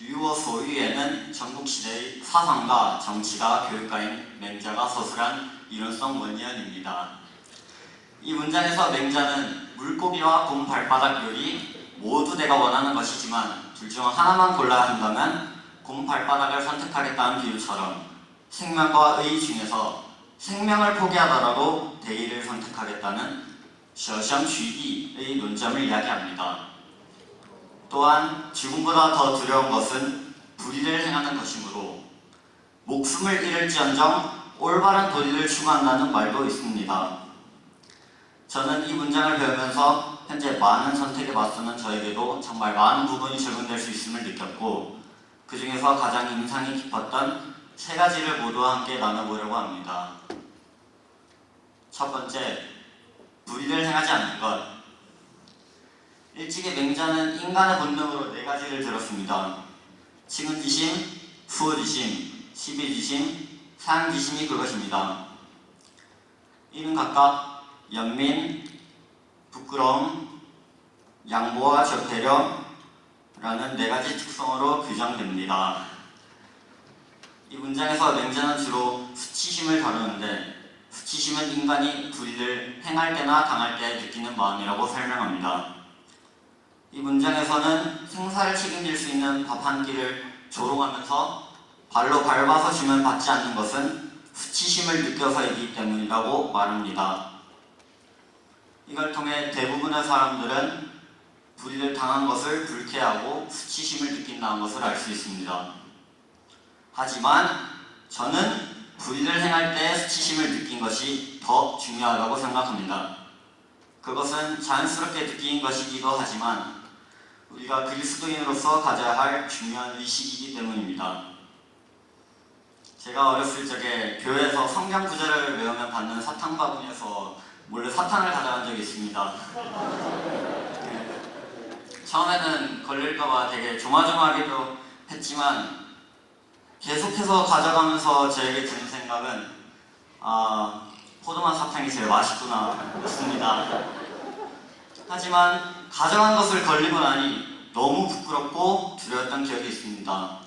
유어소유에는 전국시대의 사상가, 정치가, 교육가인 맹자가 서술한 이론성 원리언입니다. 이 문장에서 맹자는 물고기와 곰 발바닥 요리 모두 내가 원하는 것이지만 둘 중 하나만 골라야 한다면 곰 발바닥을 선택하겠다는 비유처럼 생명과 의 중에서 생명을 포기하더라도 대의를 선택하겠다는 舍生取义의 논점을 이야기합니다. 또한 죽음보다 더 두려운 것은 불의를 행하는 것이므로 목숨을 잃을지언정 올바른 도리를 추구한다는 말도 있습니다. 저는 이 문장을 배우면서 현재 많은 선택에 맞서는 저에게도 정말 많은 부분이 적용될 수 있음을 느꼈고 그 중에서 가장 인상이 깊었던 세 가지를 모두 함께 나눠보려고 합니다. 첫 번째, 불의를 행하지 않는 것. 일찍이 맹자는 인간의 본능으로 네 가지를 들었습니다. 측은지심, 수호지심, 시비지심, 사양지심이 그것입니다. 이는 각각 연민, 부끄러움, 양보와 배려라는 네 가지 특성으로 규정됩니다. 이 문장에서 맹자는 주로 수치심을 다루는데 수치심은 인간이 불의를 행할 때나 당할 때 느끼는 마음이라고 설명합니다. 이 문장에서는 생사를 책임질 수 있는 밥 한 끼를 조롱하면서 발로 밟아서 주면 받지 않는 것은 수치심을 느껴서이기 때문이라고 말합니다. 이걸 통해 대부분의 사람들은 불의를 당한 것을 불쾌하고 수치심을 느낀다는 것을 알 수 있습니다. 하지만 저는 불의를 행할 때 수치심을 느낀 것이 더 중요하다고 생각합니다. 그것은 자연스럽게 느낀 것이기도 하지만 우리가 그리스도인으로서 가져야 할 중요한 의식이기 때문입니다. 제가 어렸을 적에 교회에서 성경 구절을 외우면 받는 사탕 바구니에서 몰래 사탕을 가져간 적이 있습니다. 처음에는 걸릴까봐 되게 조마조마하기도 했지만 계속해서 가져가면서 저에게 드는 생각은 포도맛 사탕이 제일 맛있구나 였습니다. 하지만 가져간 것을 걸리고 나니 너무 부끄럽고 두려웠던 기억이 있습니다.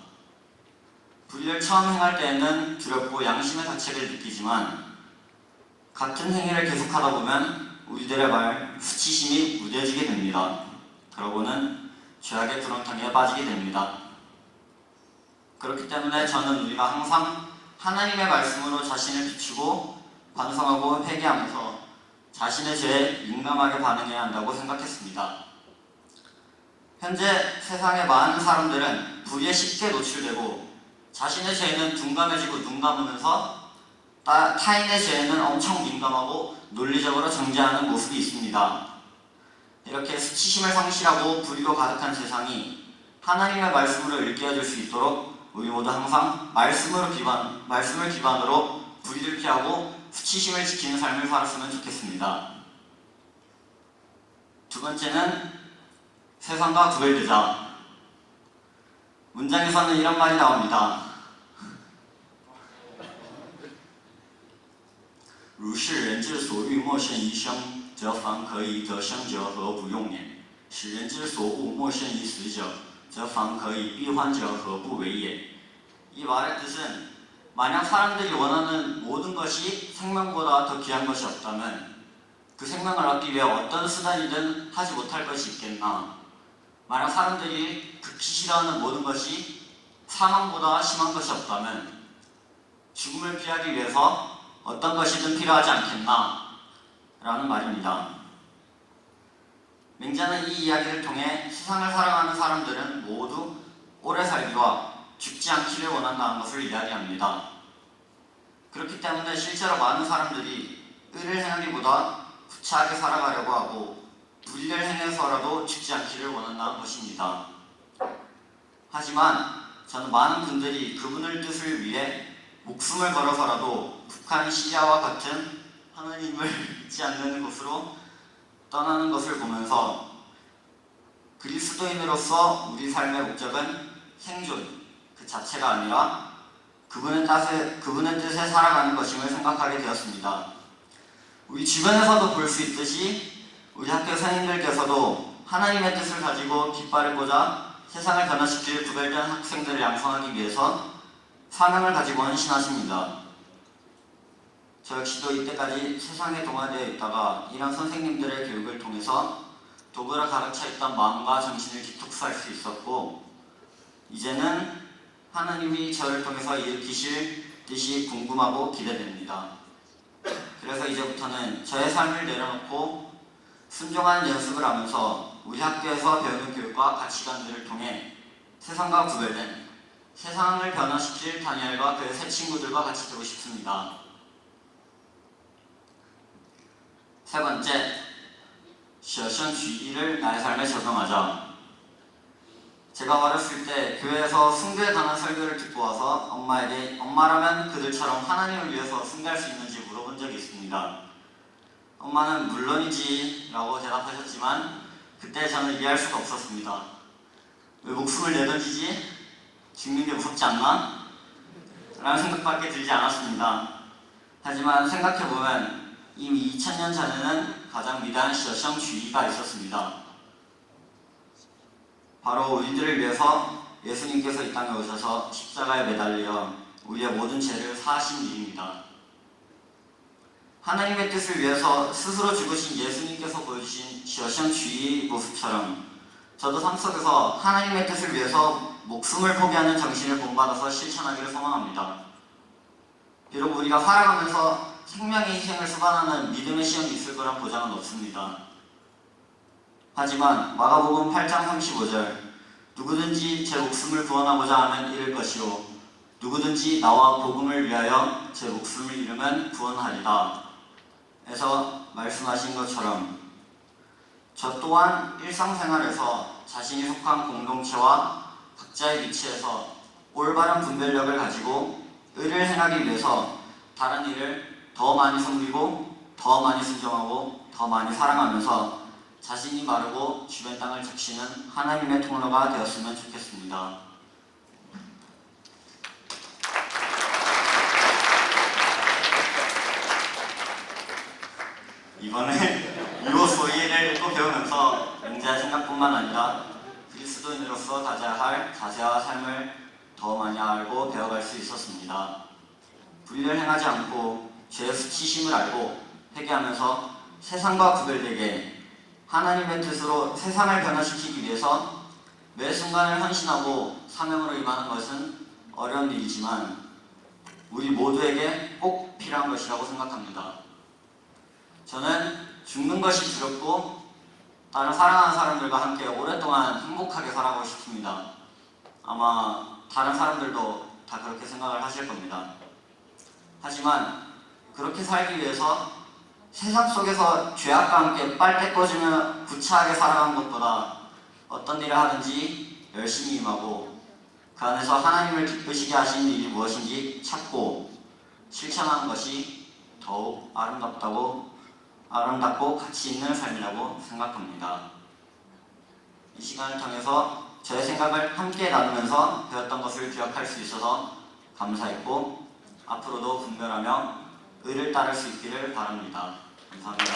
불의를 처음 행할 때에는 두렵고 양심의 가책을 느끼지만 같은 행위를 계속하다 보면 우리들의 말 수치심이 무뎌지게 됩니다. 그러고는 죄악의 구렁텅이에 빠지게 됩니다. 그렇기 때문에 저는 우리가 항상 하나님의 말씀으로 자신을 비추고 반성하고 회개하면서 자신의 죄에 민감하게 반응해야 한다고 생각했습니다. 현재 세상의 많은 사람들은 불의에 쉽게 노출되고 자신의 죄에는 둔감해지고 눈 감으면서 타인의 죄에는 엄청 민감하고 논리적으로 정죄하는 모습이 있습니다. 이렇게 수치심을 상실하고 불의로 가득한 세상이 하나님의 말씀으로 일깨워질 수 있도록 우리 모두 항상 말씀을 기반으로 불의를 피하고 수치심을 지키는 삶을 살았으면 좋겠습니다. 두 번째는 세상과 구별되자. 문장에서는 이런 말이 나옵니다. 如是人之所欲莫甚一生，则凡可以得生者何不用也？使人之所恶莫甚一死者，则凡可以避患者何不为也？ 이 말의 뜻은 만약 사람들이 원하는 모든 것이 생명보다 더 귀한 것이 없다면 그 생명을 얻기 위해 어떤 수단이든 하지 못할 것이 있겠나? 만약 사람들이 극히 싫어하는 모든 것이 사망보다 심한 것이 없다면 죽음을 피하기 위해서 어떤 것이든 필요하지 않겠나? 라는 말입니다. 맹자는 이 이야기를 통해 세상을 살아가는 사람들은 모두 오래 살기와 죽지 않기를 원한다는 것을 이야기합니다. 그렇기 때문에 실제로 많은 사람들이 의를 행하기보다 구차하게 살아가려고 하고 불의를 행해서라도 죽지 않기를 원한다는 것입니다. 하지만 저는 많은 분들이 그분의 뜻을 위해 목숨을 걸어서라도 북한 시리아와 같은 하나님을 믿지 않는 곳으로 떠나는 것을 보면서 그리스도인으로서 우리 삶의 목적은 생존 그 자체가 아니라 그분의 뜻에 살아가는 것임을 생각하게 되었습니다. 우리 주변에서도 볼 수 있듯이 우리 학교 선생님들께서도 하나님의 뜻을 가지고 깃발을 꽂아 세상을 변화시킬 구별된 학생들을 양성하기 위해서 사명을 가지고 헌신하십니다. 저 역시도 이때까지 세상에 동화되어 있다가 이런 선생님들의 교육을 통해서 도구라 가르쳐 있던 마음과 정신을 기특수할 수 있었고, 이제는 하나님이 저를 통해서 일으키실 뜻이 궁금하고 기대됩니다. 그래서 이제부터는 저의 삶을 내려놓고 순종하는 연습을 하면서 우리 학교에서 배우는 교육과 가치관들을 통해 세상과 구별된 세상을 변화시킬 다니엘과 그의 새 친구들과 같이 되고 싶습니다. 세 번째, 舍生取义를 나의 삶에 적용하자. 제가 어렸을 때 교회에서 숭배에 관한 설교를 듣고 와서 엄마에게 엄마라면 그들처럼 하나님을 위해서 숭배할 수 있는지 물어본 적이 있습니다. 엄마는 물론이지 라고 대답하셨지만 그때 저는 이해할 수가 없었습니다. 왜 목숨을 내던지지? 죽는 게 무섭지 않나? 라는 생각밖에 들지 않았습니다. 하지만 생각해보면 이미 2000년 전에는 가장 위대한 舍生取义가 있었습니다. 바로 우리들을 위해서 예수님께서 이 땅에 오셔서 십자가에 매달려 우리의 모든 죄를 사하신 일입니다. 하나님의 뜻을 위해서 스스로 죽으신 예수님께서 보여주신 舍生取义 모습처럼 저도 삶 속에서 하나님의 뜻을 위해서 목숨을 포기하는 정신을 본받아서 실천하기를 소망합니다. 비록 우리가 살아가면서 생명의 희생을 수반하는 믿음의 시험이 있을 거란 보장은 없습니다. 하지만 마가복음 8장 35절 누구든지 제 목숨을 구원하고자 하면 잃을 것이요 누구든지 나와 복음을 위하여 제 목숨을 잃으면 구원하리라 에서 말씀하신 것처럼 저 또한 일상생활에서 자신이 속한 공동체와 각자의 위치에서 올바른 분별력을 가지고 의를 행하기 위해서 다른 일을 더 많이 섬기고 더 많이 순종하고 더 많이 사랑하면서 자신이 마르고 주변 땅을 적시는 하나님의 통로가 되었으면 좋겠습니다. 이번에 유호 소이를 읽고 배우면서 맹자의 생각뿐만 아니라 그리스도인으로서 가져야 할 자세와 삶을 더 많이 알고 배워갈 수 있었습니다. 불의를 행하지 않고 죄의 수치심을 알고 회개하면서 세상과 구별되게 하나님의 뜻으로 세상을 변화시키기 위해서 매 순간을 헌신하고 사명으로 임하는 것은 어려운 일이지만 우리 모두에게 꼭 필요한 것이라고 생각합니다. 저는 죽는 것이 두렵고 다른 사랑하는 사람들과 함께 오랫동안 행복하게 살아가고 싶습니다. 아마 다른 사람들도 다 그렇게 생각을 하실 겁니다. 하지만 그렇게 살기 위해서 세상 속에서 죄악과 함께 빨대 꽂으며 구차하게 살아가는 것보다 어떤 일을 하든지 열심히 임하고 그 안에서 하나님을 기쁘시게 하시는 일이 무엇인지 찾고 실천하는 것이 더욱 아름답고 가치 있는 삶이라고 생각합니다. 이 시간을 통해서 저의 생각을 함께 나누면서 배웠던 것을 기억할 수 있어서 감사했고 앞으로도 분별하며 의를 따를 수 있기를 바랍니다. 감사합니다.